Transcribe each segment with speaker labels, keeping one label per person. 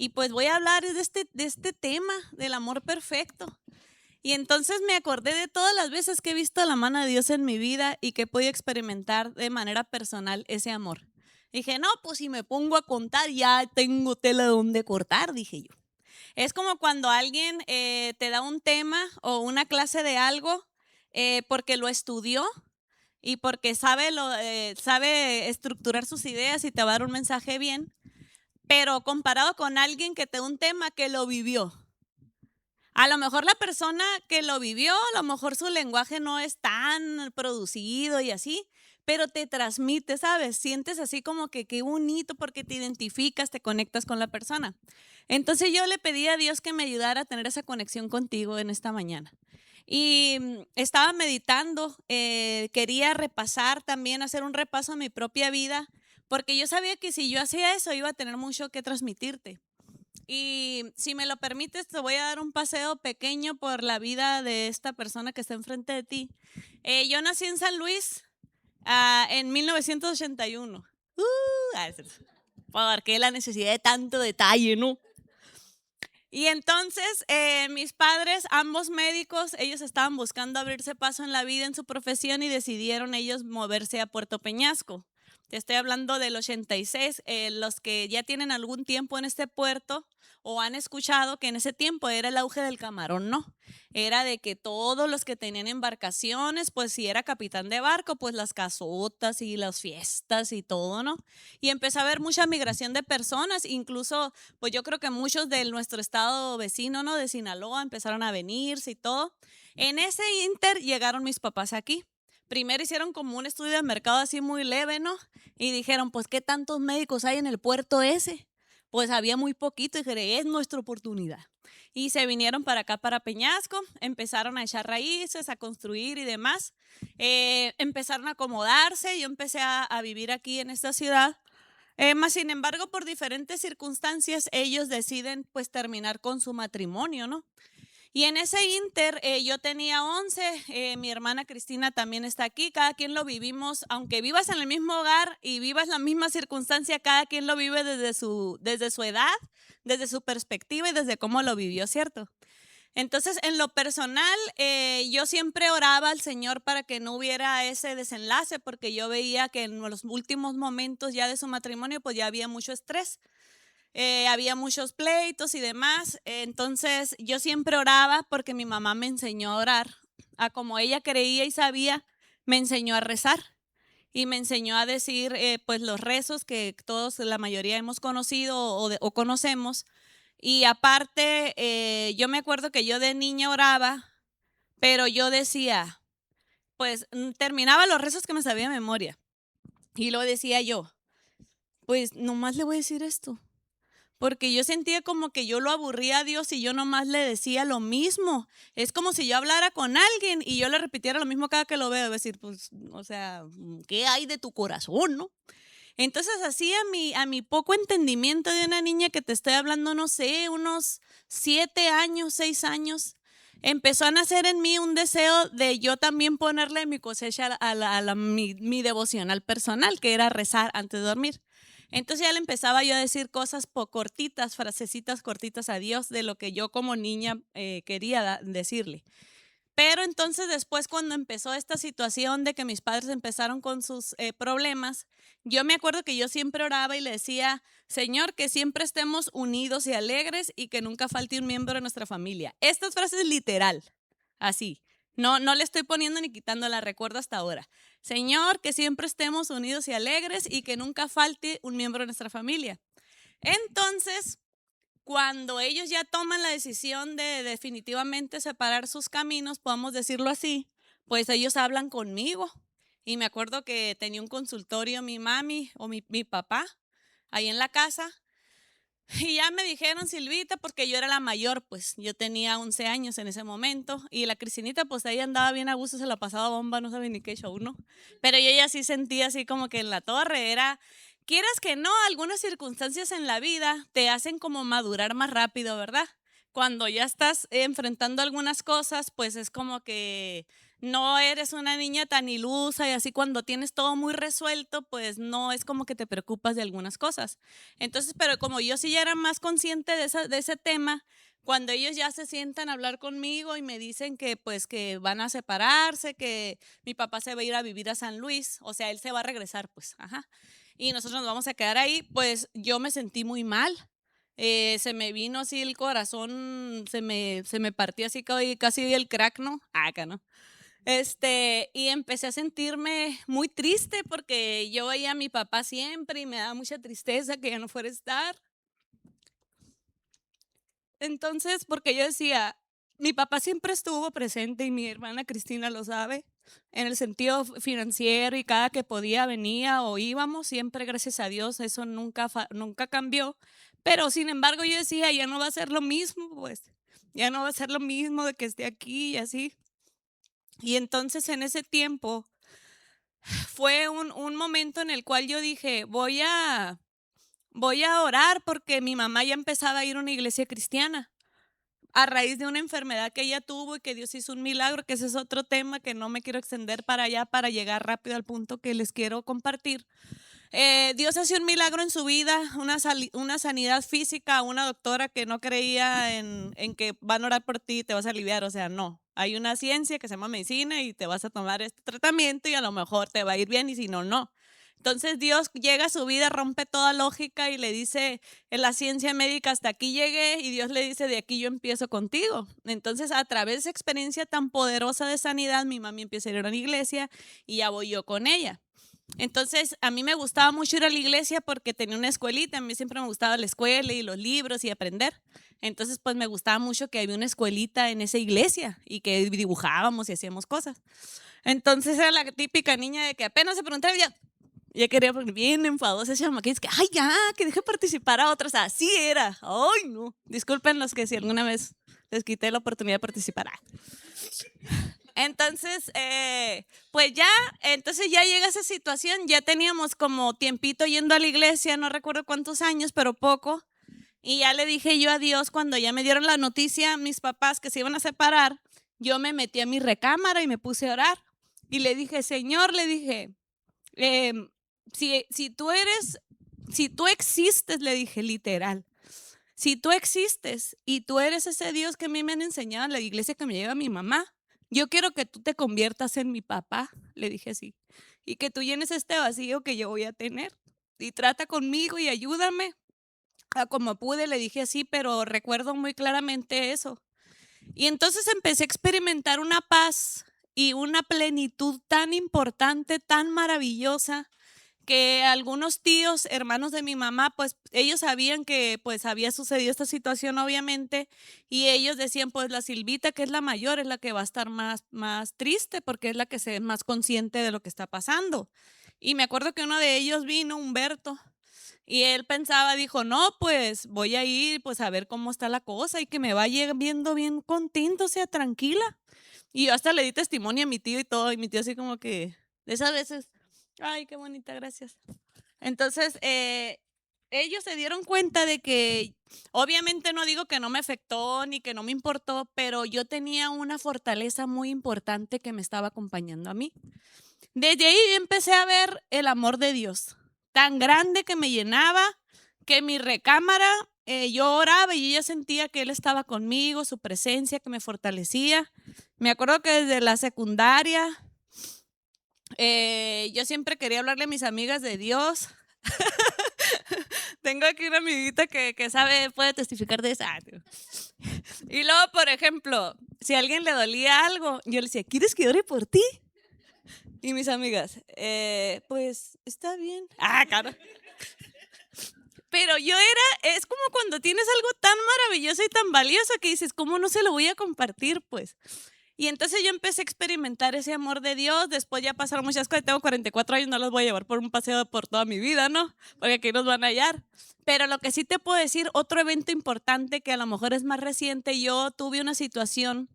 Speaker 1: Y pues voy a hablar de este tema del amor perfecto. Y entonces me acordé de todas las veces que he visto la mano de Dios en mi vida y que he podido experimentar de manera personal ese amor. Dije, no, pues si me pongo a contar ya tengo tela donde cortar, dije yo. Es como cuando alguien te da un tema o una clase de algo porque lo estudió y porque sabe estructurar sus ideas y te va a dar un mensaje bien, pero comparado con alguien que te da un tema que lo vivió. A lo mejor la persona que lo vivió, a lo mejor su lenguaje no es tan producido y así, pero te transmite, ¿sabes? Sientes así como que qué bonito porque te identificas, te conectas con la persona. Entonces yo le pedí a Dios que me ayudara a tener esa conexión contigo en esta mañana. Y estaba meditando, quería repasar también, hacer un repaso a mi propia vida, porque yo sabía que si yo hacía eso iba a tener mucho que transmitirte. Y si me lo permites, te voy a dar un paseo pequeño por la vida de esta persona que está enfrente de ti. Yo nací en San Luis en 1981. ¿Por qué la necesidad de tanto detalle, no? Y entonces mis padres, ambos médicos, ellos estaban buscando abrirse paso en la vida, en su profesión y decidieron ellos moverse a Puerto Peñasco. Te estoy hablando del 86, los que ya tienen algún tiempo en este puerto o han escuchado que en ese tiempo era el auge del camarón, no. Era de que todos los que tenían embarcaciones, pues si era capitán de barco, pues las casotas y las fiestas y todo, ¿no? Y empezó a haber mucha migración de personas, incluso pues yo creo que muchos de nuestro estado vecino, ¿no? De Sinaloa empezaron a venirse y todo. En ese inter llegaron mis papás aquí. Primero hicieron como un estudio de mercado así muy leve, ¿no? Y dijeron, pues, ¿qué tantos médicos hay en el puerto ese? Pues había muy poquito y dije, es nuestra oportunidad. Y se vinieron para acá, para Peñasco, empezaron a echar raíces, a construir y demás. Empezaron a acomodarse, yo empecé a vivir aquí en esta ciudad. Más sin embargo, por diferentes circunstancias, ellos deciden pues terminar con su matrimonio, ¿no? Y en ese inter yo tenía 11, mi hermana Cristina también está aquí, cada quien lo vivimos, aunque vivas en el mismo hogar y vivas la misma circunstancia, cada quien lo vive desde su edad, desde su perspectiva y desde cómo lo vivió, ¿cierto? Entonces, en lo personal, yo siempre oraba al Señor para que no hubiera ese desenlace, porque yo veía que en los últimos momentos ya de su matrimonio, pues ya había mucho estrés, había muchos pleitos y demás. Entonces, yo siempre oraba porque mi mamá me enseñó a orar, a como ella creía y sabía, me enseñó a rezar. Y me enseñó a decir pues los rezos que todos, la mayoría hemos conocido o conocemos. Y aparte, yo me acuerdo que yo de niña oraba, pero yo decía, pues terminaba los rezos que me sabía de memoria. Y lo decía yo, pues nomás le voy a decir esto. Porque yo sentía como que yo lo aburría a Dios y yo nomás le decía lo mismo. Es como si yo hablara con alguien y yo le repitiera lo mismo cada que lo veo. Decir, pues, o sea, ¿qué hay de tu corazón, no? Entonces, así a mi poco entendimiento de una niña que te estoy hablando, no sé, unos 7 años, 6 años, empezó a nacer en mí un deseo de yo también ponerle mi cosecha mi devocional personal, que era rezar antes de dormir. Entonces ya le empezaba yo a decir cosas cortitas, frasecitas cortitas a Dios de lo que yo como niña quería decirle. Pero entonces después cuando empezó esta situación de que mis padres empezaron con sus problemas, yo me acuerdo que yo siempre oraba y le decía, Señor, que siempre estemos unidos y alegres y que nunca falte un miembro de nuestra familia. Estas frases literal, así. No, no le estoy poniendo ni quitando, la recuerdo hasta ahora. Señor, que siempre estemos unidos y alegres y que nunca falte un miembro de nuestra familia. Entonces, cuando ellos ya toman la decisión de definitivamente separar sus caminos, podemos decirlo así, pues ellos hablan conmigo. Y me acuerdo que tenía un consultorio mi mami o mi papá ahí en la casa. Y ya me dijeron Silvita, porque yo era la mayor, pues yo tenía 11 años en ese momento. Y la Cristinita, pues ahí andaba bien a gusto, se la pasaba bomba, no sabía ni qué show, ¿no? Pero yo ya sí sentía así como que en la torre era, quieras que no, algunas circunstancias en la vida te hacen como madurar más rápido, ¿verdad? Cuando ya estás enfrentando algunas cosas, pues es como que no eres una niña tan ilusa y así cuando tienes todo muy resuelto, pues no es como que te preocupas de algunas cosas. Entonces, pero como yo sí ya era más consciente de ese tema, cuando ellos ya se sientan a hablar conmigo y me dicen que pues que van a separarse, que mi papá se va a ir a vivir a San Luis, o sea, él se va a regresar, pues, ajá, y nosotros nos vamos a quedar ahí, pues yo me sentí muy mal. Se me vino así el corazón, se me partió así casi el crack, ¿no? Acá, ¿no? Y empecé a sentirme muy triste porque yo veía a mi papá siempre y me daba mucha tristeza que ya no fuera a estar. Entonces, porque yo decía, mi papá siempre estuvo presente y mi hermana Cristina lo sabe, en el sentido financiero y cada que podía venía o íbamos, siempre gracias a Dios, eso nunca cambió. Pero sin embargo yo decía, ya no va a ser lo mismo, pues, ya no va a ser lo mismo de que esté aquí y así. Y entonces en ese tiempo fue un momento en el cual yo dije, voy a orar porque mi mamá ya empezaba a ir a una iglesia cristiana a raíz de una enfermedad que ella tuvo y que Dios hizo un milagro, que ese es otro tema que no me quiero extender para allá para llegar rápido al punto que les quiero compartir. Dios hace un milagro en su vida, una sanidad física, una doctora que no creía en que van a orar por ti y te vas a aliviar, o sea, no. Hay una ciencia que se llama medicina y te vas a tomar este tratamiento y a lo mejor te va a ir bien y si no, no. Entonces Dios llega a su vida, rompe toda lógica y le dice en la ciencia médica, hasta aquí llegué y Dios le dice, de aquí yo empiezo contigo. Entonces a través de esa experiencia tan poderosa de sanidad, mi mami empieza a ir a una iglesia y ya voy yo con ella. Entonces, a mí me gustaba mucho ir a la iglesia porque tenía una escuelita, a mí siempre me gustaba la escuela y los libros y aprender. Entonces, pues me gustaba mucho que había una escuelita en esa iglesia y que dibujábamos y hacíamos cosas. Entonces era la típica niña de que apenas se preguntaba, ya quería, porque bien enfadosa esa chamaquita, es que, ay, ya, que deje participar a otras. Así era. Ay, no. Disculpen los que si alguna vez les quité la oportunidad de participar. Entonces, pues ya, entonces ya llega esa situación, ya teníamos como tiempito yendo a la iglesia, no recuerdo cuántos años, pero poco, y ya le dije yo a Dios cuando ya me dieron la noticia, mis papás que se iban a separar, yo me metí a mi recámara y me puse a orar, y le dije, Señor, le dije, em, si tú eres, si tú existes, le dije literal, si tú existes y tú eres ese Dios que a mí me han enseñado en la iglesia que me lleva mi mamá, yo quiero que tú te conviertas en mi papá, le dije así, y que tú llenes este vacío que yo voy a tener. Y trata conmigo y ayúdame. Como pude, le dije así, pero recuerdo muy claramente eso. Y entonces empecé a experimentar una paz y una plenitud tan importante, tan maravillosa, que algunos tíos, hermanos de mi mamá, pues ellos sabían que pues había sucedido esta situación obviamente y ellos decían pues la Silvita que es la mayor es la que va a estar más triste porque es la que se es más consciente de lo que está pasando. Y me acuerdo que uno de ellos vino, Humberto, y él pensaba, dijo, no, pues voy a ir pues a ver cómo está la cosa y que me vaya viendo bien contento, o sea, tranquila. Y yo hasta le di testimonio a mi tío y todo, y mi tío así como que, de esas veces, ay, qué bonita, gracias. Entonces, ellos se dieron cuenta de que, obviamente no digo que no me afectó ni que no me importó, pero yo tenía una fortaleza muy importante que me estaba acompañando a mí. Desde ahí empecé a ver el amor de Dios, tan grande que me llenaba, que mi recámara, yo oraba y ella sentía que Él estaba conmigo, su presencia que me fortalecía. Me acuerdo que desde la secundaria, yo siempre quería hablarle a mis amigas de Dios. Tengo aquí una amiguita que sabe, puede testificar de eso. Y luego, por ejemplo, si a alguien le dolía algo, yo le decía, ¿quieres que ore por ti? Y mis amigas, pues está bien. Claro. Pero es como cuando tienes algo tan maravilloso y tan valioso que dices, ¿cómo no se lo voy a compartir? Pues. Y entonces yo empecé a experimentar ese amor de Dios. Después ya pasaron muchas cosas. Tengo 44 años, no los voy a llevar por un paseo por toda mi vida, ¿no? Porque aquí nos van a hallar. Pero lo que sí te puedo decir, otro evento importante que a lo mejor es más reciente, yo tuve una situación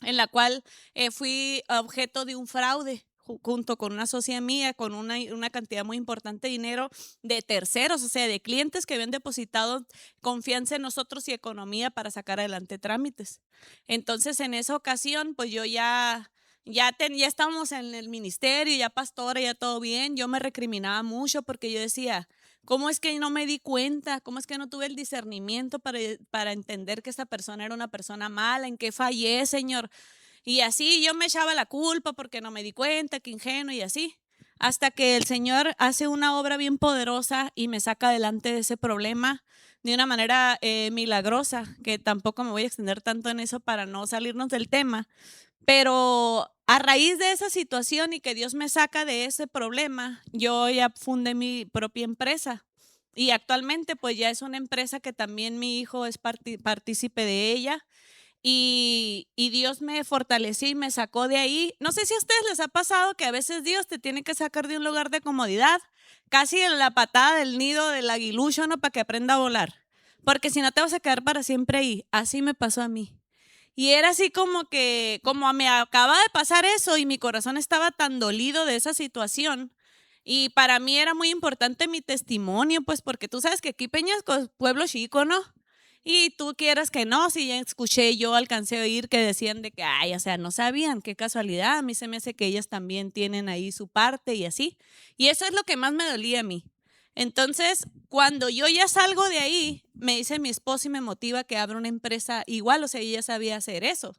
Speaker 1: en la cual fui objeto de un fraude junto con una socia mía, con una cantidad muy importante de dinero de terceros, o sea, de clientes que habían depositado confianza en nosotros y economía para sacar adelante trámites. Entonces, en esa ocasión, pues yo ya ya estábamos en el ministerio, ya pastora, ya todo bien. Yo me recriminaba mucho porque yo decía, ¿cómo es que no me di cuenta? ¿Cómo es que no tuve el discernimiento para entender que esta persona era una persona mala? ¿En qué fallé, Señor? Y así yo me echaba la culpa porque no me di cuenta, que ingenuo y así. Hasta que el Señor hace una obra bien poderosa y me saca adelante de ese problema de una manera milagrosa, que tampoco me voy a extender tanto en eso para no salirnos del tema. Pero a raíz de esa situación y que Dios me saca de ese problema, yo ya fundé mi propia empresa. Y actualmente pues ya es una empresa que también mi hijo es partícipe de ella. Y Dios me fortaleció y me sacó de ahí. No sé si a ustedes les ha pasado que a veces Dios te tiene que sacar de un lugar de comodidad, casi en la patada del nido del aguilucho, ¿no? Para que aprenda a volar. Porque si no te vas a quedar para siempre ahí. Así me pasó a mí. Y era así como que, como me acaba de pasar eso y mi corazón estaba tan dolido de esa situación. Y para mí era muy importante mi testimonio, pues porque tú sabes que aquí Peñasco es pueblo chico, ¿no? Y tú quieras que no, si ya escuché, yo alcancé a oír que decían de que, ay, o sea, no sabían, qué casualidad, a mí se me hace que ellas también tienen ahí su parte y así. Y eso es lo que más me dolía a mí. Entonces, cuando yo ya salgo de ahí, me dice mi esposo y me motiva que abra una empresa igual, o sea, ella sabía hacer eso.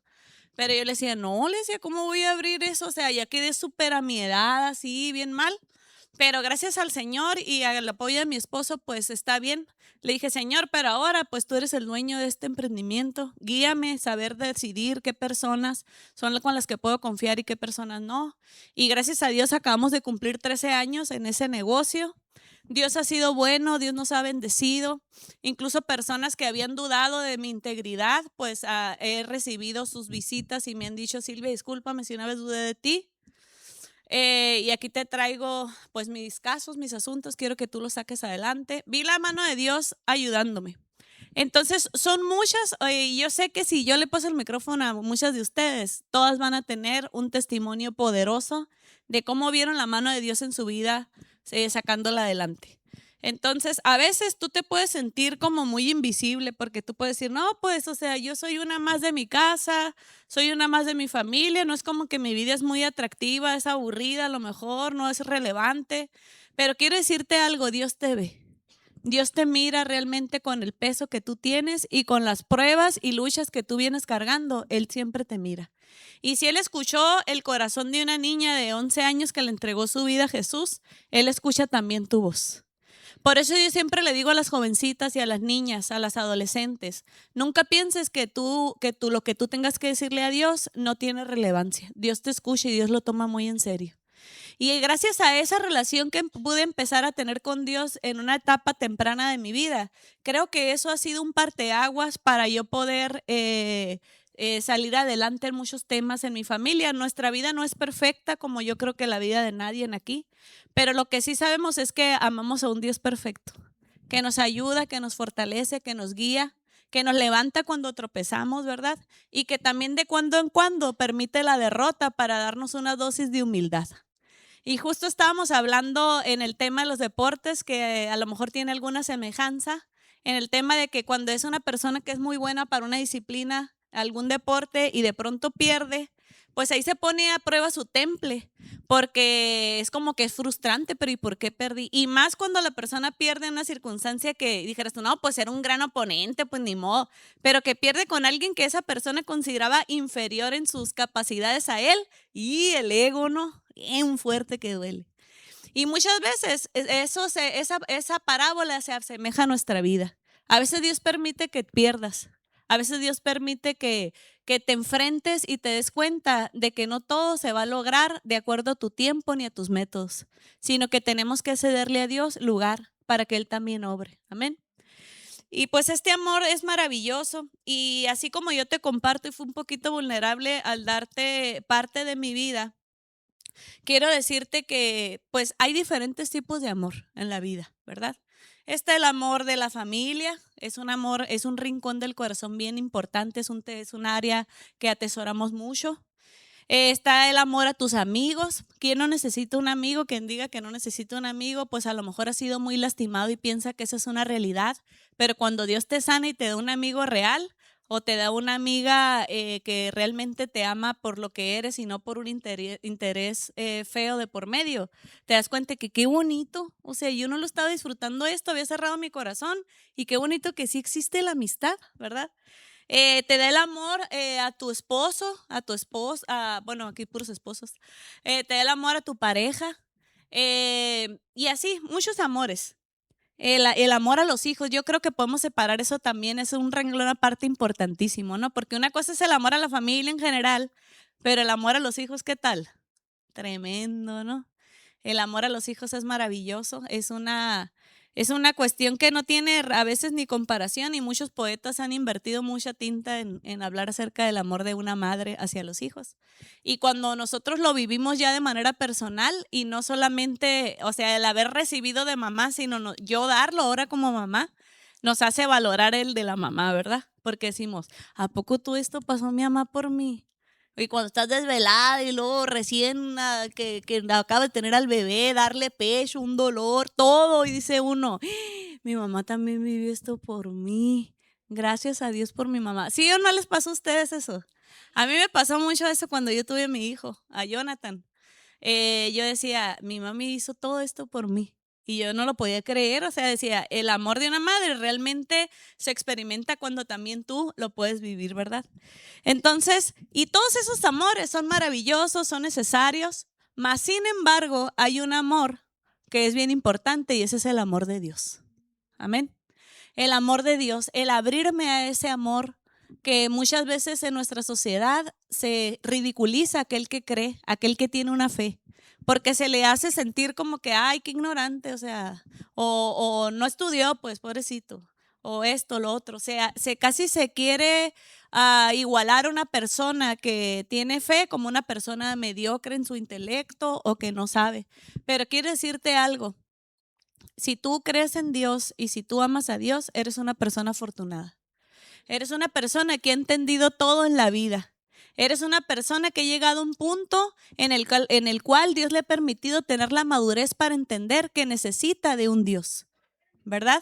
Speaker 1: Pero yo le decía, no, le decía, ¿cómo voy a abrir eso? O sea, ya quedé súper a mi edad, así, bien mal. Pero gracias al Señor y al apoyo de mi esposo, pues está bien. Le dije, Señor, pero ahora pues tú eres el dueño de este emprendimiento. Guíame, saber decidir qué personas son con las que puedo confiar y qué personas no. Y gracias a Dios acabamos de cumplir 13 años en ese negocio. Dios ha sido bueno, Dios nos ha bendecido. Incluso personas que habían dudado de mi integridad, pues he recibido sus visitas y me han dicho, Silvia, discúlpame si una vez dudé de ti. Y aquí te traigo pues mis casos, mis asuntos, quiero que tú los saques adelante. Vi la mano de Dios ayudándome. Entonces son muchas, y yo sé que si yo le paso el micrófono a muchas de ustedes, todas van a tener un testimonio poderoso de cómo vieron la mano de Dios en su vida, sacándola adelante. Entonces, a veces tú te puedes sentir como muy invisible porque tú puedes decir, no, pues, o sea, yo soy una más de mi casa, soy una más de mi familia, no es como que mi vida es muy atractiva, es aburrida, a lo mejor no es relevante, pero quiero decirte algo, Dios te ve. Dios te mira realmente con el peso que tú tienes y con las pruebas y luchas que tú vienes cargando, Él siempre te mira. Y si Él escuchó el corazón de una niña de 11 años que le entregó su vida a Jesús, Él escucha también tu voz. Por eso yo siempre le digo a las jovencitas y a las niñas, a las adolescentes, nunca pienses que lo que tú tengas que decirle a Dios no tiene relevancia. Dios te escucha y Dios lo toma muy en serio. Y gracias a esa relación que pude empezar a tener con Dios en una etapa temprana de mi vida, creo que eso ha sido un parteaguas para yo poder salir adelante en muchos temas en mi familia. Nuestra vida no es perfecta como yo creo que la vida de nadie en aquí, pero lo que sí sabemos es que amamos a un Dios perfecto, que nos ayuda, que nos fortalece, que nos guía, que nos levanta cuando tropezamos, ¿verdad? Y que también de cuando en cuando permite la derrota para darnos una dosis de humildad. Y justo estábamos hablando en el tema de los deportes, que a lo mejor tiene alguna semejanza, en el tema de que cuando es una persona que es muy buena para una disciplina, algún deporte y de pronto pierde, pues ahí se pone a prueba su temple, porque es como que es frustrante, pero ¿y por qué perdí? Y más cuando la persona pierde en una circunstancia que dijeras tú, no, pues era un gran oponente, pues ni modo, pero que pierde con alguien que esa persona consideraba inferior en sus capacidades a él y el ego, ¿no? Bien fuerte que duele. Y muchas veces esa parábola se asemeja a nuestra vida. A veces Dios permite que pierdas. A veces Dios permite que te enfrentes y te des cuenta de que no todo se va a lograr de acuerdo a tu tiempo ni a tus métodos, sino que tenemos que cederle a Dios lugar para que Él también obre. Amén. Y pues este amor es maravilloso y así como yo te comparto y fui un poquito vulnerable al darte parte de mi vida, quiero decirte que pues hay diferentes tipos de amor en la vida, ¿verdad? Está el amor de la familia, es un amor, es un rincón del corazón bien importante, es un área que atesoramos mucho. Está el amor a tus amigos. ¿Quién no necesita un amigo? Quien diga que no necesita un amigo, pues a lo mejor ha sido muy lastimado y piensa que esa es una realidad. Pero cuando Dios te sana y te da un amigo real, o te da una amiga que realmente te ama por lo que eres y no por un interés feo de por medio, te das cuenta que qué bonito, o sea, yo no lo estaba disfrutando esto, había cerrado mi corazón y qué bonito que sí existe la amistad, ¿verdad? Te da el amor a tu esposo, a tu esposa, bueno, aquí puros esposos, te da el amor a tu pareja y así, muchos amores. El amor a los hijos, yo creo que podemos separar eso también, es un renglón aparte importantísimo, ¿no? Porque una cosa es el amor a la familia en general, pero el amor a los hijos, ¿qué tal? Tremendo, ¿no? El amor a los hijos es maravilloso, es una cuestión que no tiene a veces ni comparación y muchos poetas han invertido mucha tinta en hablar acerca del amor de una madre hacia los hijos. Y cuando nosotros lo vivimos ya de manera personal y no solamente, o sea, el haber recibido de mamá, sino yo darlo ahora como mamá, nos hace valorar el de la mamá, ¿verdad? Porque decimos, ¿a poco todo esto pasó mi mamá por mí? Y cuando estás desvelada y luego recién que acaba de tener al bebé, darle pecho, un dolor, todo, y dice uno, mi mamá también vivió esto por mí. Gracias a Dios por mi mamá. ¿Sí o no les pasó a ustedes eso? A mí me pasó mucho eso cuando yo tuve a mi hijo, a Jonathan. Yo decía, mi mami hizo todo esto por mí. Y yo no lo podía creer, o sea, decía, el amor de una madre realmente se experimenta cuando también tú lo puedes vivir, ¿verdad? Entonces, y todos esos amores son maravillosos, son necesarios, mas sin embargo hay un amor que es bien importante y ese es el amor de Dios. Amén. El amor de Dios, el abrirme a ese amor que muchas veces en nuestra sociedad se ridiculiza aquel que cree, aquel que tiene una fe, porque se le hace sentir como que, ay, qué ignorante, o sea, o no estudió, pues pobrecito, o esto, lo otro, o sea, casi se quiere igualar a una persona que tiene fe como una persona mediocre en su intelecto o que no sabe. Pero quiero decirte algo, si tú crees en Dios y si tú amas a Dios, eres una persona afortunada. Eres una persona que ha entendido todo en la vida. Eres una persona que ha llegado a un punto en el cual Dios le ha permitido tener la madurez para entender que necesita de un Dios, ¿verdad?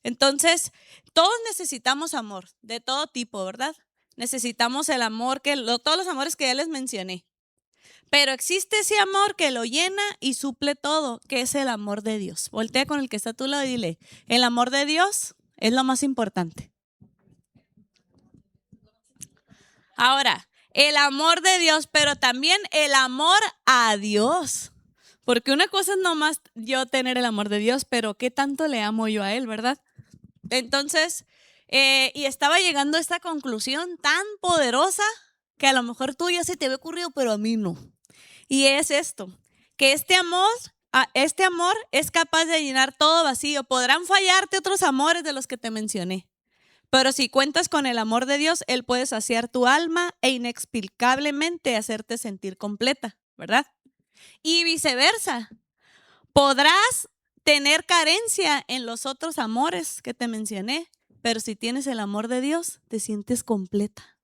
Speaker 1: Entonces, todos necesitamos amor, de todo tipo, ¿verdad? Necesitamos el amor, todos los amores que ya les mencioné. Pero existe ese amor que lo llena y suple todo, que es el amor de Dios. Voltea con el que está a tu lado y dile, el amor de Dios es lo más importante. Ahora, el amor de Dios, pero también el amor a Dios. Porque una cosa es nomás yo tener el amor de Dios, pero ¿qué tanto le amo yo a Él, verdad? Entonces, y estaba llegando a esta conclusión tan poderosa que a lo mejor tú ya se te había ocurrido, pero a mí no. Y es esto, que este amor es capaz de llenar todo vacío. Podrán fallarte otros amores de los que te mencioné, pero si cuentas con el amor de Dios, Él puede saciar tu alma e inexplicablemente hacerte sentir completa, ¿verdad? Y viceversa, podrás tener carencia en los otros amores que te mencioné, pero si tienes el amor de Dios, te sientes completa.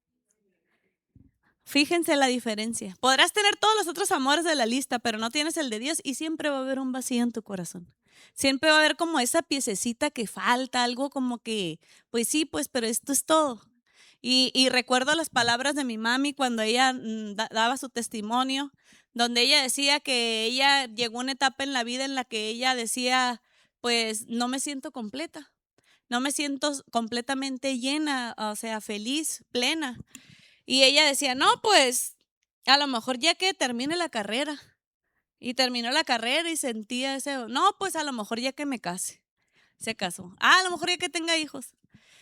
Speaker 1: Fíjense la diferencia. Podrás tener todos los otros amores de la lista, pero no tienes el de Dios y siempre va a haber un vacío en tu corazón. Siempre va a haber como esa piececita que falta, algo como que, pues sí, pues, pero esto es todo. Y recuerdo las palabras de mi mami cuando ella daba su testimonio, donde ella decía que ella llegó a una etapa en la vida en la que ella decía, pues no me siento completa, no me siento completamente llena, o sea, feliz, plena. Y ella decía, no, pues a lo mejor ya que termine la carrera. Y terminó la carrera y sentía ese, no, pues a lo mejor ya que me case. Se casó. A lo mejor ya que tenga hijos.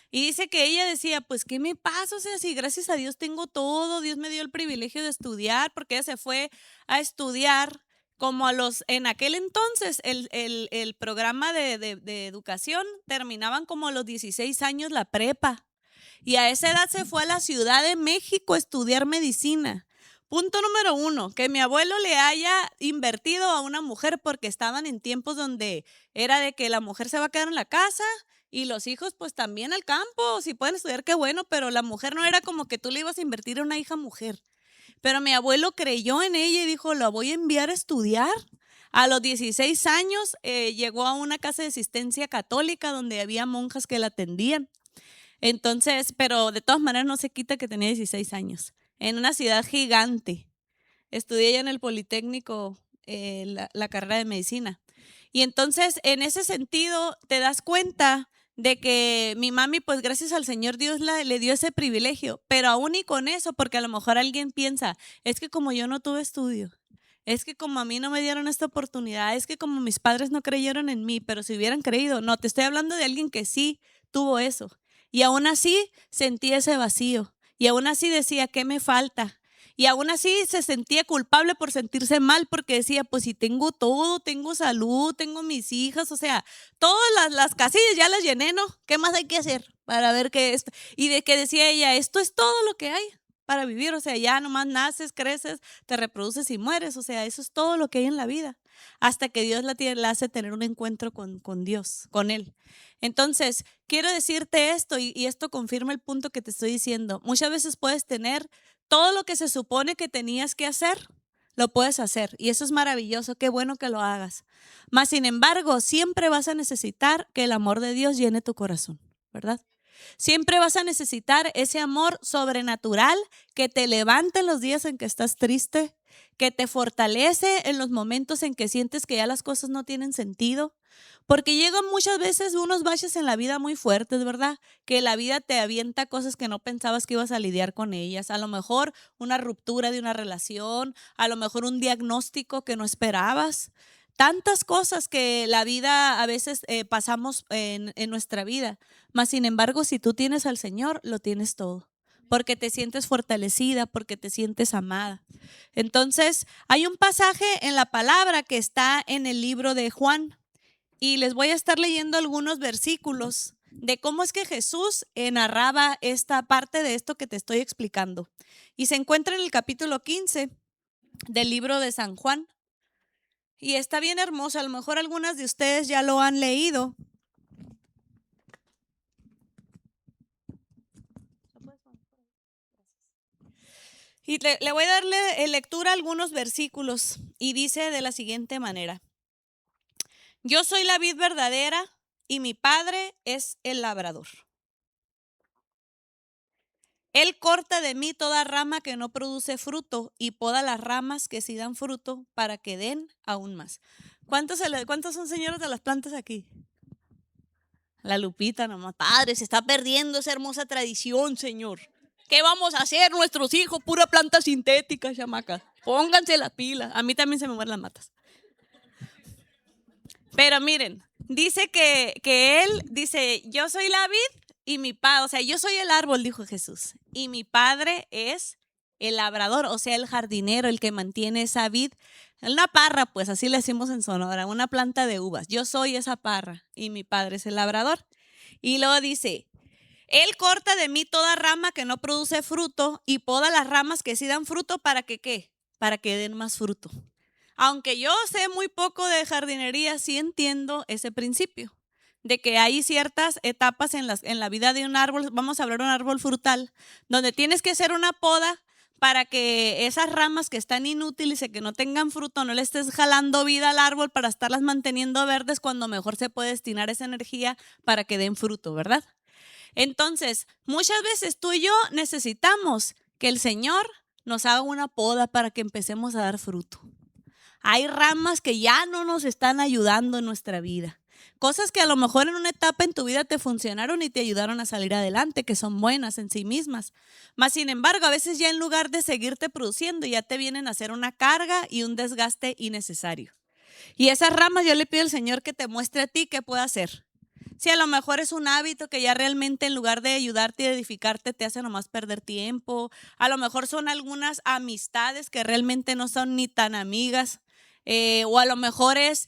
Speaker 1: Y dice que ella decía, pues, ¿qué me pasa? O sea, si gracias a Dios tengo todo, Dios me dio el privilegio de estudiar, porque ella se fue a estudiar como en aquel entonces, el programa de educación terminaban como a los 16 años la prepa. Y a esa edad se fue a la Ciudad de México a estudiar medicina. Punto número 1, que mi abuelo le haya invertido a una mujer porque estaban en tiempos donde era de que la mujer se va a quedar en la casa y los hijos pues también al campo, si pueden estudiar qué bueno, pero la mujer no era como que tú le ibas a invertir a una hija mujer. Pero mi abuelo creyó en ella y dijo, la voy a enviar a estudiar. A los 16 años llegó a una casa de asistencia católica donde había monjas que la atendían. Entonces, pero de todas maneras no se quita que tenía 16 años, en una ciudad gigante. Estudié ya en el Politécnico la carrera de medicina. Y entonces, en ese sentido, te das cuenta de que mi mami, pues gracias al Señor Dios le dio ese privilegio, pero aún y con eso, porque a lo mejor alguien piensa, es que como yo no tuve estudio, es que como a mí no me dieron esta oportunidad, es que como mis padres no creyeron en mí, pero si hubieran creído, no, te estoy hablando de alguien que sí tuvo eso. Y aún así sentí ese vacío. Y aún así decía, ¿qué me falta? Y aún así se sentía culpable por sentirse mal porque decía, pues si tengo todo, tengo salud, tengo mis hijas, o sea, todas las casillas ya las llené, ¿no? ¿Qué más hay que hacer para ver qué es? Y de que decía ella, esto es todo lo que hay para vivir, o sea, ya nomás naces, creces, te reproduces y mueres, o sea, eso es todo lo que hay en la vida, hasta que Dios la hace tener un encuentro con Dios, con Él. Entonces, quiero decirte esto y esto confirma el punto que te estoy diciendo. Muchas veces puedes tener todo lo que se supone que tenías que hacer, lo puedes hacer y eso es maravilloso, qué bueno que lo hagas. Mas, sin embargo, siempre vas a necesitar que el amor de Dios llene tu corazón, ¿verdad? Siempre vas a necesitar ese amor sobrenatural que te levanta en los días en que estás triste, que te fortalece en los momentos en que sientes que ya las cosas no tienen sentido. Porque llegan muchas veces unos baches en la vida muy fuertes, ¿verdad? Que la vida te avienta cosas que no pensabas que ibas a lidiar con ellas. A lo mejor una ruptura de una relación, a lo mejor un diagnóstico que no esperabas. Tantas cosas que la vida a veces pasamos en nuestra vida. Mas, sin embargo, si tú tienes al Señor, lo tienes todo. Porque te sientes fortalecida, porque te sientes amada. Entonces, hay un pasaje en la palabra que está en el libro de Juan. Y les voy a estar leyendo algunos versículos de cómo es que Jesús narraba esta parte de esto que te estoy explicando. Y se encuentra en el capítulo 15 del libro de San Juan. Y está bien hermoso, a lo mejor algunas de ustedes ya lo han leído. Y le voy a darle lectura a algunos versículos y dice de la siguiente manera. Yo soy la vid verdadera y mi padre es el labrador. Él corta de mí toda rama que no produce fruto y poda las ramas que sí dan fruto para que den aún más. ¿Cuántos son señores de las plantas aquí? La Lupita nomás. Padre, se está perdiendo esa hermosa tradición, Señor. ¿Qué vamos a hacer nuestros hijos? Pura planta sintética, chamaca. Pónganse las pilas. A mí también se me mueren las matas. Pero miren, dice que él dice, yo soy la vid y mi padre, o sea, yo soy el árbol, dijo Jesús, y mi padre es el labrador, o sea, el jardinero, el que mantiene esa vid. Una parra, pues así le decimos en Sonora, una planta de uvas. Yo soy esa parra y mi padre es el labrador. Y luego dice, él corta de mí toda rama que no produce fruto y poda las ramas que sí dan fruto para que, ¿qué? Para que den más fruto. Aunque yo sé muy poco de jardinería, sí entiendo ese principio de que hay ciertas etapas en la vida de un árbol, vamos a hablar de un árbol frutal, donde tienes que hacer una poda para que esas ramas que están inútiles y que no tengan fruto, no le estés jalando vida al árbol para estarlas manteniendo verdes cuando mejor se puede destinar esa energía para que den fruto, ¿verdad? Entonces, muchas veces tú y yo necesitamos que el Señor nos haga una poda para que empecemos a dar fruto. Hay ramas que ya no nos están ayudando en nuestra vida. Cosas que a lo mejor en una etapa en tu vida te funcionaron y te ayudaron a salir adelante, que son buenas en sí mismas. Mas, sin embargo, a veces ya en lugar de seguirte produciendo, ya te vienen a hacer una carga y un desgaste innecesario. Y esas ramas yo le pido al Señor que te muestre a ti qué puede hacer. Si a lo mejor es un hábito que ya realmente en lugar de ayudarte y edificarte te hace nomás perder tiempo. A lo mejor son algunas amistades que realmente no son ni tan amigas. O a lo mejor es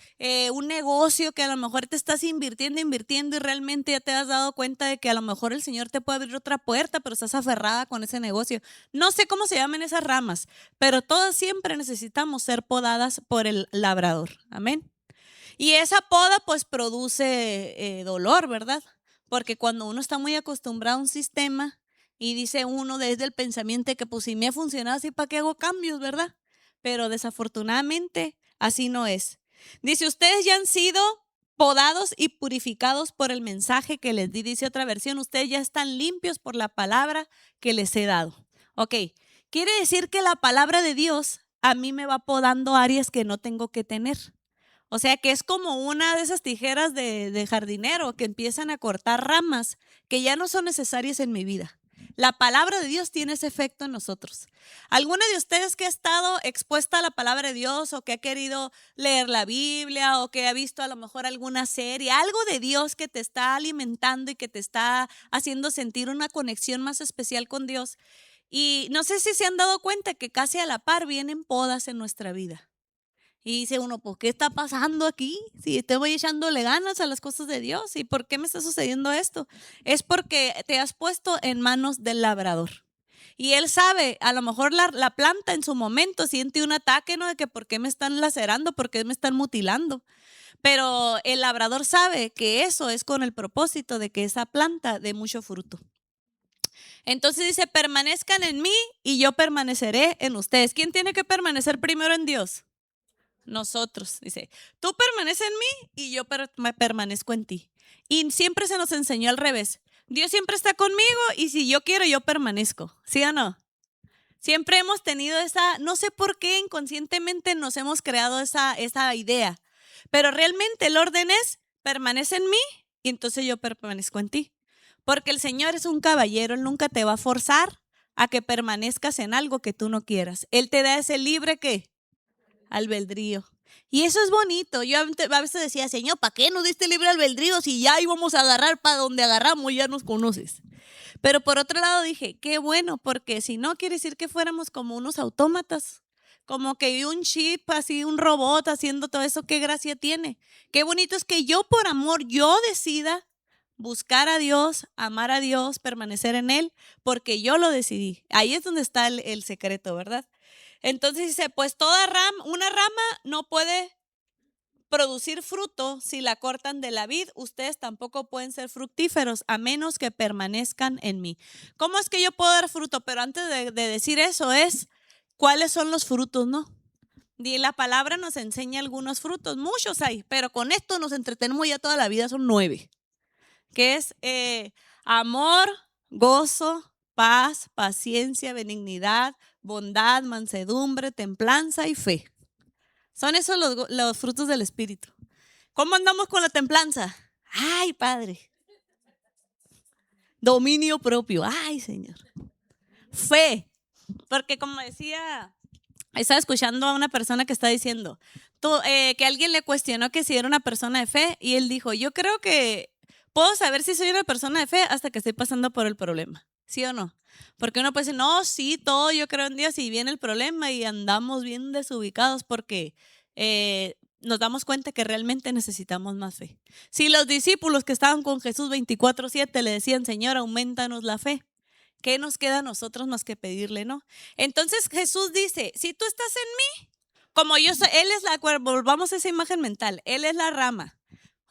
Speaker 1: un negocio que a lo mejor te estás invirtiendo y realmente ya te has dado cuenta de que a lo mejor el Señor te puede abrir otra puerta, pero estás aferrada con ese negocio. No sé cómo se llaman esas ramas, pero todas siempre necesitamos ser podadas por el labrador. Amén. Y esa poda pues produce dolor, ¿verdad? Porque cuando uno está muy acostumbrado a un sistema y dice uno desde el pensamiento de que pues si me ha funcionado así, ¿para qué hago cambios, verdad? Pero desafortunadamente así no es. Dice, ustedes ya han sido podados y purificados por el mensaje que les di. Dice otra versión, ustedes ya están limpios por la palabra que les he dado. Ok, quiere decir que la palabra de Dios a mí me va podando áreas que no tengo que tener. O sea que es como una de esas tijeras de jardinero que empiezan a cortar ramas que ya no son necesarias en mi vida. La palabra de Dios tiene ese efecto en nosotros. ¿Alguna de ustedes que ha estado expuesta a la palabra de Dios o que ha querido leer la Biblia o que ha visto a lo mejor alguna serie, algo de Dios que te está alimentando y que te está haciendo sentir una conexión más especial con Dios? Y no sé si se han dado cuenta que casi a la par vienen podas en nuestra vida. Y dice uno, ¿por qué está pasando aquí? Si estoy echándole ganas a las cosas de Dios, ¿y por qué me está sucediendo esto? Es porque te has puesto en manos del labrador. Y él sabe, a lo mejor la planta en su momento siente un ataque, ¿no? De que por qué me están lacerando, por qué me están mutilando. Pero el labrador sabe que eso es con el propósito de que esa planta dé mucho fruto. Entonces dice, permanezcan en mí y yo permaneceré en ustedes. ¿Quién tiene que permanecer primero en Dios? Nosotros, dice, tú permaneces en mí y yo permanezco en ti. Y siempre se nos enseñó al revés. Dios siempre está conmigo y si yo quiero, yo permanezco. ¿Sí o no? Siempre hemos tenido esa, no sé por qué inconscientemente nos hemos creado esa idea, pero realmente el orden es, permanece en mí y entonces yo permanezco en ti. Porque el Señor es un caballero, Él nunca te va a forzar a que permanezcas en algo que tú no quieras. Él te da ese libre, ¿qué? Albedrío. Y eso es bonito. Yo a veces decía, Señor, ¿para qué nos diste libre albedrío si ya íbamos a agarrar para donde agarramos, ya nos conoces? Pero por otro lado dije, qué bueno, porque si no quiere decir que fuéramos como unos autómatas, como que un chip, así un robot haciendo todo eso, qué gracia tiene. Qué bonito es que yo por amor, yo decida buscar a Dios, amar a Dios, permanecer en Él, porque yo lo decidí. Ahí es donde está el secreto, ¿verdad? Entonces dice, pues una rama no puede producir fruto si la cortan de la vid. Ustedes tampoco pueden ser fructíferos a menos que permanezcan en mí. ¿Cómo es que yo puedo dar fruto? Pero antes de decir eso es, ¿cuáles son los frutos, no? Y la palabra nos enseña algunos frutos, muchos hay, pero con esto nos entretenemos ya toda la vida, son 9. Que es amor, gozo, paz, paciencia, benignidad, bondad, mansedumbre, templanza y fe. Son esos los frutos del Espíritu. ¿Cómo andamos con la templanza? Ay, Padre. Dominio propio. Ay, Señor. Fe. Porque como decía, estaba escuchando a una persona que está diciendo que alguien le cuestionó que si era una persona de fe y él dijo, yo creo que puedo saber si soy una persona de fe hasta que estoy pasando por el problema. ¿Sí o no? Porque uno puede decir, no, sí, todo yo creo en Dios y viene el problema y andamos bien desubicados porque nos damos cuenta que realmente necesitamos más fe. Si los discípulos que estaban con Jesús 24/7 le decían, Señor, aumentanos la fe, ¿qué nos queda a nosotros más que pedirle, no? Entonces Jesús dice, si tú estás en mí, como yo soy, Él es volvamos a esa imagen mental, Él es la rama.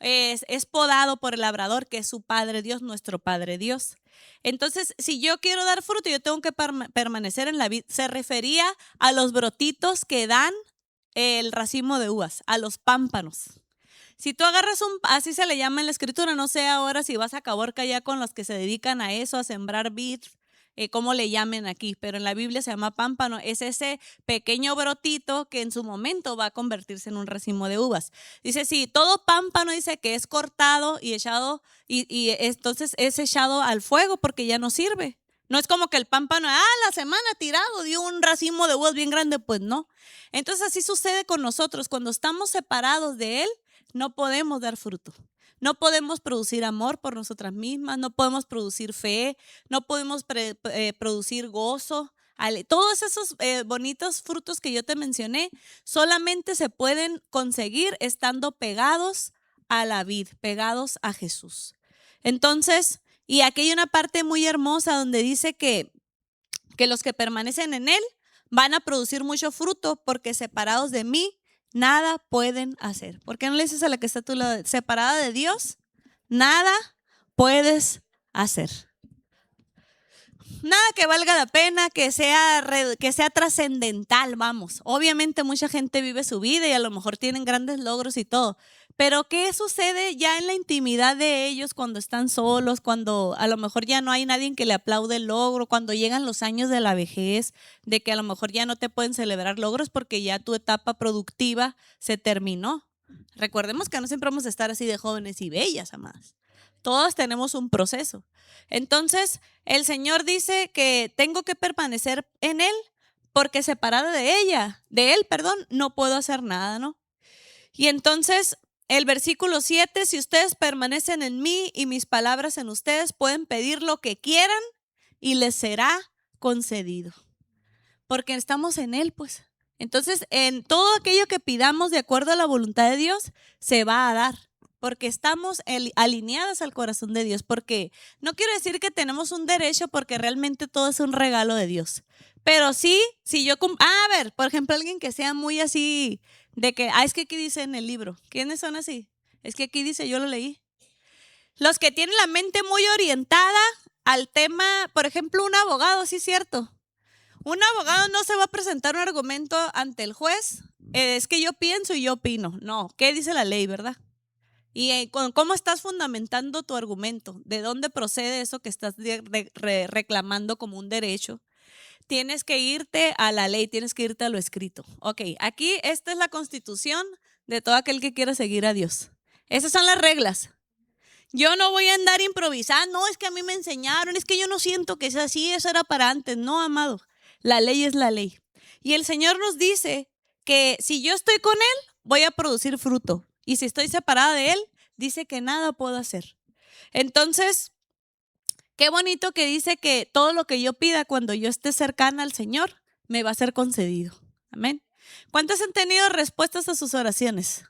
Speaker 1: Es podado por el labrador, que es su Padre Dios, nuestro Padre Dios. Entonces, si yo quiero dar fruto, yo tengo que permanecer en la vid. Se refería a los brotitos que dan el racimo de uvas, a los pámpanos. Si tú agarras así se le llama en la escritura, no sé ahora si vas a Caborca ya con los que se dedican a eso, a sembrar vid, cómo le llamen aquí, pero en la Biblia se llama pámpano, es ese pequeño brotito que en su momento va a convertirse en un racimo de uvas. Dice, sí, todo pámpano dice que es cortado y echado, y entonces es echado al fuego porque ya no sirve. No es como que el pámpano, la semana tirado dio un racimo de uvas bien grande, pues no. Entonces así sucede con nosotros, cuando estamos separados de Él, no podemos dar fruto. No podemos producir amor por nosotras mismas, no podemos producir fe, no podemos producir gozo. Todos esos bonitos frutos que yo te mencioné solamente se pueden conseguir estando pegados a la vid, pegados a Jesús. Entonces, y aquí hay una parte muy hermosa donde dice que los que permanecen en Él van a producir mucho fruto porque separados de mí, nada pueden hacer. ¿Por qué no le dices a la que está a tu lado, separada de Dios? Nada puedes hacer. Nada que valga la pena, que sea trascendental, vamos. Obviamente mucha gente vive su vida y a lo mejor tienen grandes logros y todo, Pero ¿qué sucede ya en la intimidad de ellos cuando están solos, cuando a lo mejor ya no hay nadie que le aplaude el logro, cuando llegan los años de la vejez, de que a lo mejor ya no te pueden celebrar logros porque ya tu etapa productiva se terminó? Recordemos que no siempre vamos a estar así de jóvenes y bellas, amadas. Todos tenemos un proceso. Entonces, el Señor dice que tengo que permanecer en Él porque separada de Él, perdón, no puedo hacer nada, ¿no? Y entonces el versículo 7, si ustedes permanecen en mí y mis palabras en ustedes, pueden pedir lo que quieran y les será concedido. Porque estamos en Él, pues. Entonces, en todo aquello que pidamos de acuerdo a la voluntad de Dios, se va a dar. Porque estamos alineadas al corazón de Dios. Porque no quiero decir que tenemos un derecho, porque realmente todo es un regalo de Dios. Pero sí, si yo... a ver, por ejemplo, alguien que sea muy así, de que, es que aquí dice en el libro. ¿Quiénes son así? Es que aquí dice, yo lo leí. Los que tienen la mente muy orientada al tema, por ejemplo, un abogado, sí es cierto. Un abogado no se va a presentar un argumento ante el juez. Es que yo pienso y yo opino. No, ¿qué dice la ley, verdad? Y cómo estás fundamentando tu argumento, de dónde procede eso que estás reclamando como un derecho. Tienes que irte a la ley, tienes que irte a lo escrito. Ok, aquí esta es la constitución de todo aquel que quiera seguir a Dios. Esas son las reglas. Yo no voy a andar improvisando, no, es que a mí me enseñaron, es que yo no siento que sea así, eso era para antes. No, amado, la ley es la ley. Y el Señor nos dice que si yo estoy con Él, voy a producir fruto. Y si estoy separada de Él, dice que nada puedo hacer. Entonces, qué bonito que dice que todo lo que yo pida cuando yo esté cercana al Señor, me va a ser concedido. Amén. ¿Cuántos han tenido respuestas a sus oraciones?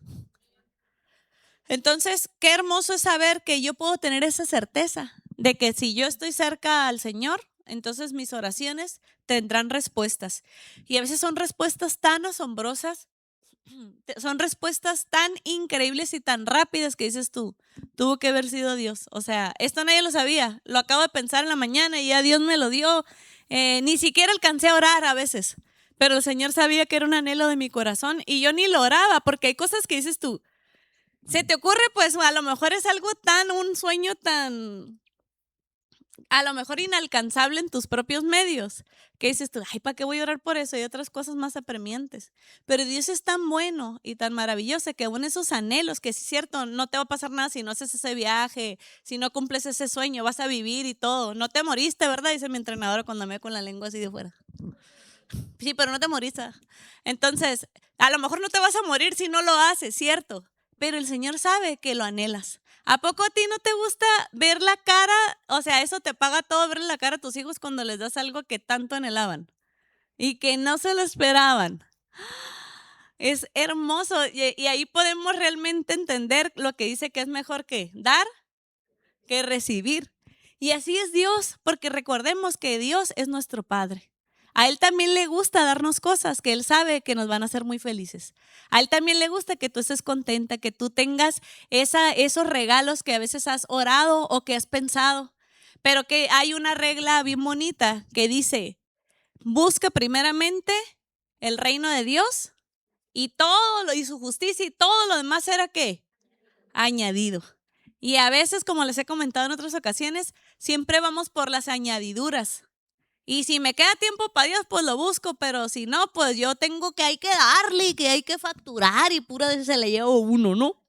Speaker 1: Entonces, qué hermoso es saber que yo puedo tener esa certeza de que si yo estoy cerca al Señor, entonces mis oraciones tendrán respuestas. Y a veces son respuestas tan asombrosas, son respuestas tan increíbles y tan rápidas que dices tú, tuvo que haber sido Dios. O sea, esto nadie lo sabía, lo acabo de pensar en la mañana y ya Dios me lo dio. Ni siquiera alcancé a orar a veces, pero el Señor sabía que era un anhelo de mi corazón y yo ni lo oraba porque hay cosas que dices tú, se te ocurre, pues a lo mejor es algo un sueño tan, a lo mejor inalcanzable en tus propios medios, que dices tú, ay, ¿para qué voy a orar por eso? Y otras cosas más apremiantes. Pero Dios es tan bueno y tan maravilloso que aún esos anhelos, que sí es cierto, no te va a pasar nada si no haces ese viaje, si no cumples ese sueño, vas a vivir y todo. No te moriste, ¿verdad? Dice mi entrenadora cuando me ve con la lengua así de fuera. Sí, pero no te moriste. Entonces, a lo mejor no te vas a morir si no lo haces, ¿cierto? Pero el Señor sabe que lo anhelas. ¿A poco a ti no te gusta ver la cara? O sea, eso te paga todo, ver la cara a tus hijos cuando les das algo que tanto anhelaban y que no se lo esperaban. Es hermoso y ahí podemos realmente entender lo que dice que es mejor que dar que recibir. Y así es Dios, porque recordemos que Dios es nuestro Padre. A Él también le gusta darnos cosas que Él sabe que nos van a hacer muy felices. A Él también le gusta que tú estés contenta, que tú tengas esos regalos que a veces has orado o que has pensado. Pero que hay una regla bien bonita que dice, busca primeramente el reino de Dios y y su justicia y todo lo demás será ¿qué? Añadido. Y a veces, como les he comentado en otras ocasiones, siempre vamos por las añadiduras. Y si me queda tiempo para Dios, pues lo busco, pero si no, pues yo hay que darle y que hay que facturar y pura vez se le llevo uno, ¿no?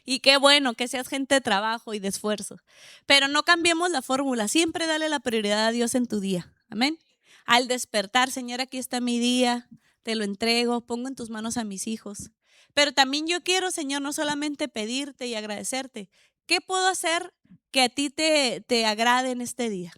Speaker 1: Y qué bueno que seas gente de trabajo y de esfuerzo. Pero no cambiemos la fórmula, siempre dale la prioridad a Dios en tu día. Amén. Al despertar, Señor, aquí está mi día, te lo entrego, pongo en tus manos a mis hijos. Pero también yo quiero, Señor, no solamente pedirte y agradecerte. ¿Qué puedo hacer que a ti te agrade en este día?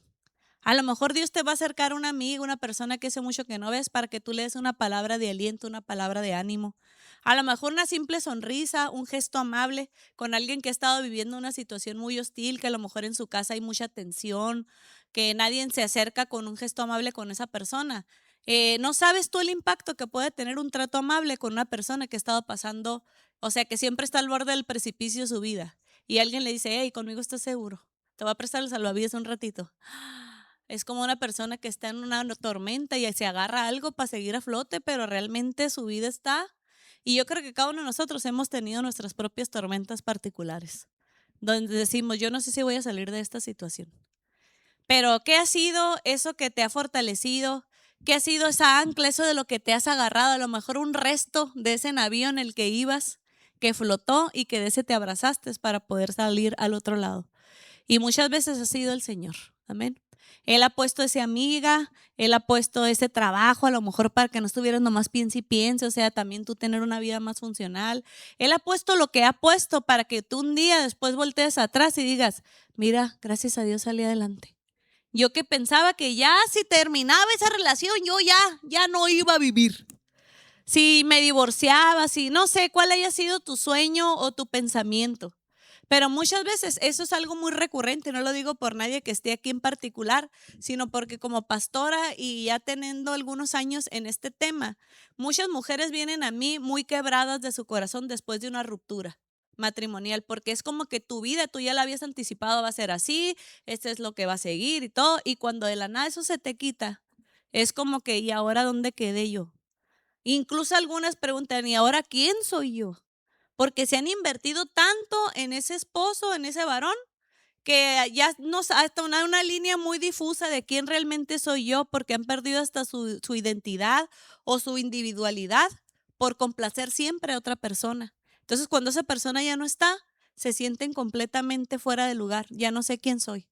Speaker 1: A lo mejor Dios te va a acercar a un amigo, una persona que hace mucho que no ves, para que tú le des una palabra de aliento, una palabra de ánimo. A lo mejor una simple sonrisa, un gesto amable con alguien que ha estado viviendo una situación muy hostil, que a lo mejor en su casa hay mucha tensión, que nadie se acerca con un gesto amable con esa persona. No sabes tú el impacto que puede tener un trato amable con una persona que ha estado pasando, o sea, que siempre está al borde del precipicio de su vida. Y alguien le dice, hey, conmigo estás seguro, te voy a prestar el salvavidas un ratito. Es como una persona que está en una tormenta y se agarra a algo para seguir a flote, pero realmente su vida está. Y yo creo que cada uno de nosotros hemos tenido nuestras propias tormentas particulares, donde decimos, yo no sé si voy a salir de esta situación. Pero ¿qué ha sido eso que te ha fortalecido? ¿Qué ha sido esa ancla, eso de lo que te has agarrado? A lo mejor un resto de ese navío en el que ibas, que flotó y que de ese te abrazaste para poder salir al otro lado. Y muchas veces ha sido el Señor. Amén. Él ha puesto esa amiga, Él ha puesto ese trabajo, a lo mejor para que no estuvieras nomás piense y piense, o sea, también tú tener una vida más funcional. Él ha puesto lo que ha puesto para que tú un día después voltees atrás y digas, mira, gracias a Dios salí adelante. Yo que pensaba que ya si terminaba esa relación, yo ya no iba a vivir. Si me divorciaba, si no sé cuál haya sido tu sueño o tu pensamiento. Pero muchas veces eso es algo muy recurrente, no lo digo por nadie que esté aquí en particular, sino porque como pastora y ya teniendo algunos años en este tema, muchas mujeres vienen a mí muy quebradas de su corazón después de una ruptura matrimonial, porque es como que tu vida, tú ya la habías anticipado, va a ser así, este es lo que va a seguir y todo, y cuando de la nada eso se te quita, es como que, ¿y ahora dónde quedé yo? Incluso algunas preguntan, ¿y ahora quién soy yo? Porque se han invertido tanto en ese esposo, en ese varón, que ya nos hasta una línea muy difusa de quién realmente soy yo, porque han perdido hasta su identidad o su individualidad por complacer siempre a otra persona. Entonces, cuando esa persona ya no está, se sienten completamente fuera de lugar. Ya no sé quién soy.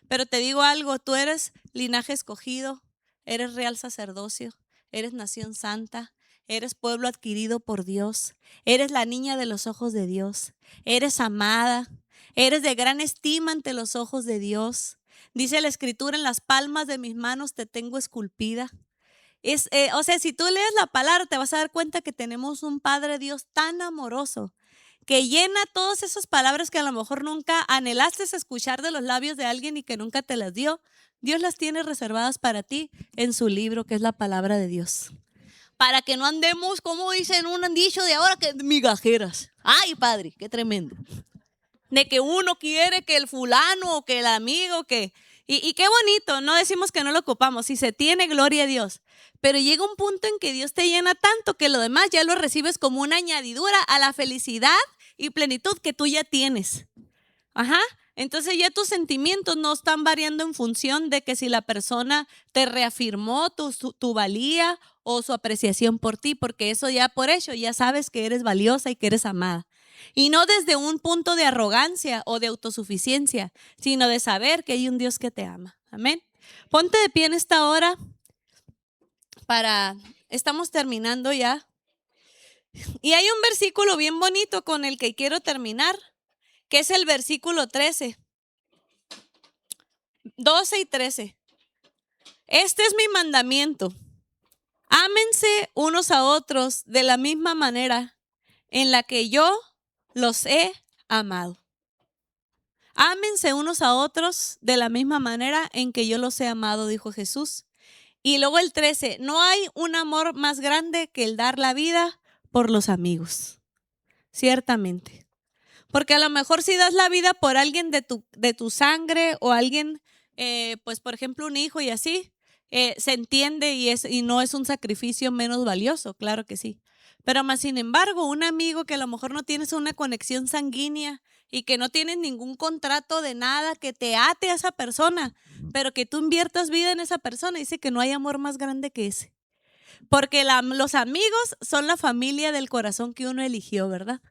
Speaker 1: Pero te digo algo, tú eres linaje escogido, eres real sacerdocio, eres nación santa, eres pueblo adquirido por Dios, eres la niña de los ojos de Dios, eres amada, eres de gran estima ante los ojos de Dios. Dice la escritura, en las palmas de mis manos te tengo esculpida. O sea, si tú lees la palabra te vas a dar cuenta que tenemos un Padre Dios tan amoroso que llena todas esas palabras que a lo mejor nunca anhelaste escuchar de los labios de alguien y que nunca te las dio. Dios las tiene reservadas para ti en su libro, que es la palabra de Dios. Para que no andemos, como dicen un dicho de ahora, que migajeras. Ay, Padre, qué tremendo. De que uno quiere que el fulano o que el amigo, que... Y qué bonito, no decimos que no lo ocupamos, si se tiene, gloria a Dios. Pero llega un punto en que Dios te llena tanto que lo demás ya lo recibes como una añadidura a la felicidad y plenitud que tú ya tienes. Ajá. Entonces ya tus sentimientos no están variando en función de que si la persona te reafirmó tu valía o su apreciación por ti, porque eso ya por hecho ya sabes que eres valiosa y que eres amada. Y no desde un punto de arrogancia o de autosuficiencia, sino de saber que hay un Dios que te ama. Amén. Ponte de pie en esta hora estamos terminando ya. Y hay un versículo bien bonito con el que quiero terminar, que es el versículo 13, 12 y 13. Este es mi mandamiento. Ámense unos a otros de la misma manera en la que yo los he amado. Ámense unos a otros de la misma manera en que yo los he amado, dijo Jesús. Y luego el 13, no hay un amor más grande que el dar la vida por los amigos. Ciertamente. Porque a lo mejor si das la vida por alguien de tu sangre o alguien, pues por ejemplo un hijo y así, se entiende y no es un sacrificio menos valioso, claro que sí. Pero más sin embargo, un amigo que a lo mejor no tienes una conexión sanguínea y que no tienes ningún contrato de nada que te ate a esa persona, pero que tú inviertas vida en esa persona, dice que no hay amor más grande que ese. Porque los amigos son la familia del corazón que uno eligió, ¿verdad?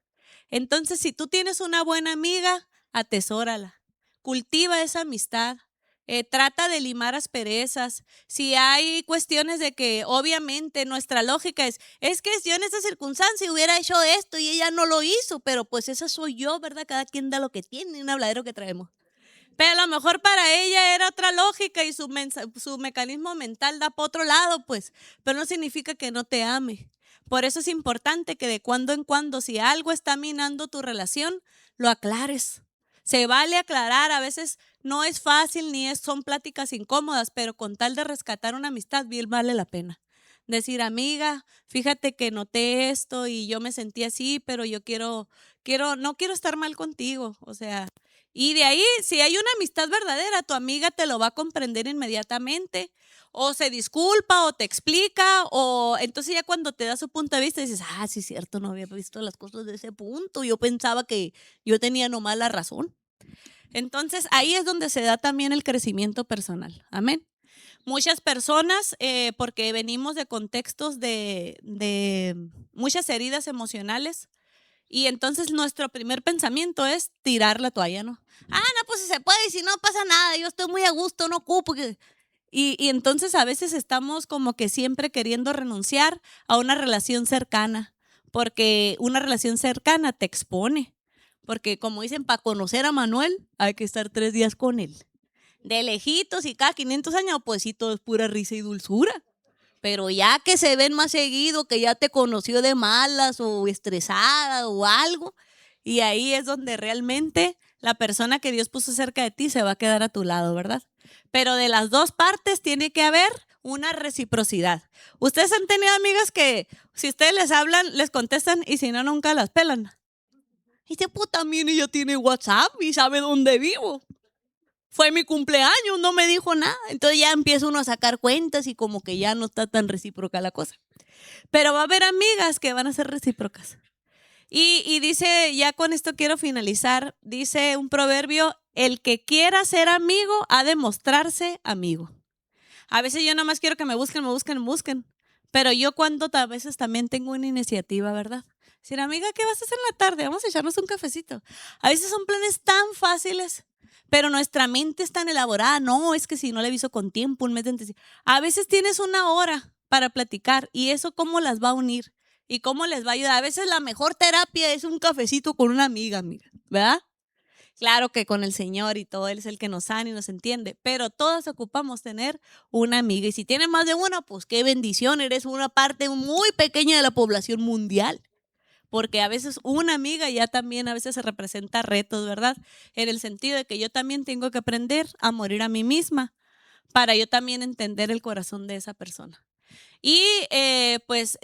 Speaker 1: Entonces, si tú tienes una buena amiga, atesórala, cultiva esa amistad, trata de limar asperezas. Si hay cuestiones de que obviamente nuestra lógica es que yo en esta circunstancia hubiera hecho esto y ella no lo hizo, pero pues esa soy yo, ¿verdad? Cada quien da lo que tiene, un habladero que traemos. Pero a lo mejor para ella era otra lógica y su mecanismo mental da para otro lado, pues, pero no significa que no te ame. Por eso es importante que de cuando en cuando, si algo está minando tu relación, lo aclares. Se vale aclarar, a veces no es fácil ni son pláticas incómodas, pero con tal de rescatar una amistad, bien vale la pena. Decir, amiga, fíjate que noté esto y yo me sentí así, pero yo no quiero estar mal contigo, o sea, Y de ahí, si hay una amistad verdadera, tu amiga te lo va a comprender inmediatamente. O se disculpa o te explica, o entonces ya cuando te da su punto de vista dices, ah, sí es cierto, no había visto las cosas de ese punto. Yo pensaba que yo tenía nomás la razón. Entonces ahí es donde se da también el crecimiento personal. Amén. Muchas personas, porque venimos de contextos de muchas heridas emocionales, y entonces nuestro primer pensamiento es tirar la toalla, ¿no? Ah, no, pues si se puede y si no pasa nada, yo estoy muy a gusto, no ocupo. Y entonces a veces estamos como que siempre queriendo renunciar a una relación cercana, porque una relación cercana te expone. Porque como dicen, para conocer a Manuel hay que estar 3 días con él. De lejitos y cada 500 años, pues sí, todo es pura risa y dulzura. Pero ya que se ven más seguido, que ya te conoció de malas o estresada o algo, y ahí es donde realmente la persona que Dios puso cerca de ti se va a quedar a tu lado, ¿verdad? Pero de las dos partes tiene que haber una reciprocidad. Ustedes han tenido amigas que si ustedes les hablan, les contestan y si no, nunca las pelan. Y dice, puta, mire, ya tiene WhatsApp y sabe dónde vivo. Fue mi cumpleaños, no me dijo nada. Entonces ya empieza uno a sacar cuentas y como que ya no está tan recíproca la cosa. Pero va a haber amigas que van a ser recíprocas. Y dice, ya con esto quiero finalizar, dice un proverbio, el que quiera ser amigo ha de mostrarse amigo. A veces yo nada más quiero que me busquen, me busquen, me busquen. Pero yo cuando a veces también tengo una iniciativa, ¿verdad? Decir, amiga, ¿qué vas a hacer en la tarde? Vamos a echarnos un cafecito. A veces son planes tan fáciles, pero nuestra mente es tan elaborada. No, es que si no le aviso con tiempo, un mes de anticipación. A veces tienes una hora para platicar y eso cómo las va a unir y cómo les va a ayudar. A veces la mejor terapia es un cafecito con una amiga, ¿verdad? Claro que con el Señor y todo, Él es el que nos sana y nos entiende, pero todos ocupamos tener una amiga. Y si tiene más de una, pues qué bendición, eres una parte muy pequeña de la población mundial. Porque a veces una amiga ya también a veces se representa retos, ¿verdad? En el sentido de que yo también tengo que aprender a morir a mí misma para yo también entender el corazón de esa persona. Y pues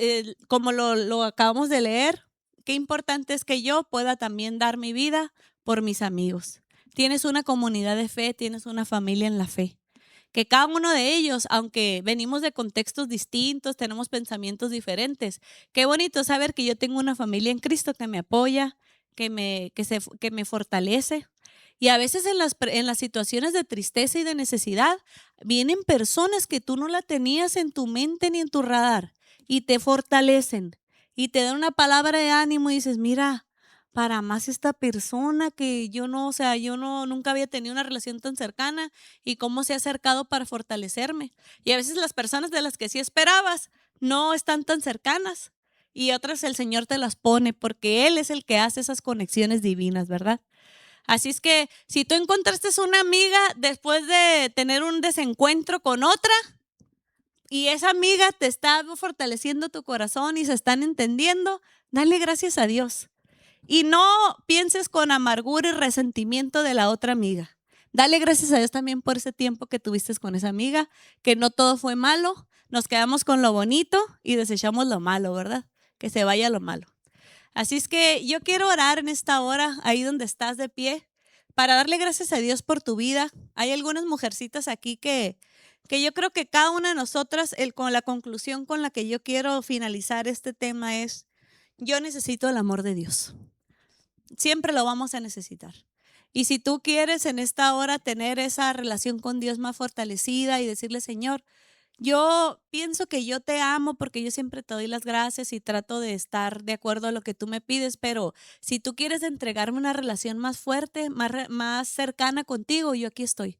Speaker 1: como lo acabamos de leer, qué importante es que yo pueda también dar mi vida por mis amigos. Tienes una comunidad de fe, tienes una familia en la fe. Que cada uno de ellos, aunque venimos de contextos distintos, tenemos pensamientos diferentes, qué bonito saber que yo tengo una familia en Cristo que me apoya, que me fortalece. Y a veces en las situaciones de tristeza y de necesidad, vienen personas que tú no la tenías en tu mente ni en tu radar y te fortalecen y te dan una palabra de ánimo y dices, mira, para más esta persona que yo no, o sea, yo no, nunca había tenido una relación tan cercana y cómo se ha acercado para fortalecerme. Y a veces las personas de las que sí esperabas no están tan cercanas y otras el Señor te las pone porque Él es el que hace esas conexiones divinas, ¿verdad? Así es que si tú encontraste una amiga después de tener un desencuentro con otra y esa amiga te está fortaleciendo tu corazón y se están entendiendo, dale gracias a Dios. Y no pienses con amargura y resentimiento de la otra amiga. Dale gracias a Dios también por ese tiempo que tuviste con esa amiga, que no todo fue malo, nos quedamos con lo bonito y desechamos lo malo, ¿verdad? Que se vaya lo malo. Así es que yo quiero orar en esta hora, ahí donde estás de pie, para darle gracias a Dios por tu vida. Hay algunas mujercitas aquí que yo creo que cada una de nosotras, con la conclusión con la que yo quiero finalizar este tema es, yo necesito el amor de Dios. Siempre lo vamos a necesitar. Y si tú quieres en esta hora tener esa relación con Dios más fortalecida y decirle, Señor, yo pienso que yo te amo porque yo siempre te doy las gracias y trato de estar de acuerdo a lo que tú me pides, pero si tú quieres entregarme una relación más fuerte, más cercana contigo, yo aquí estoy.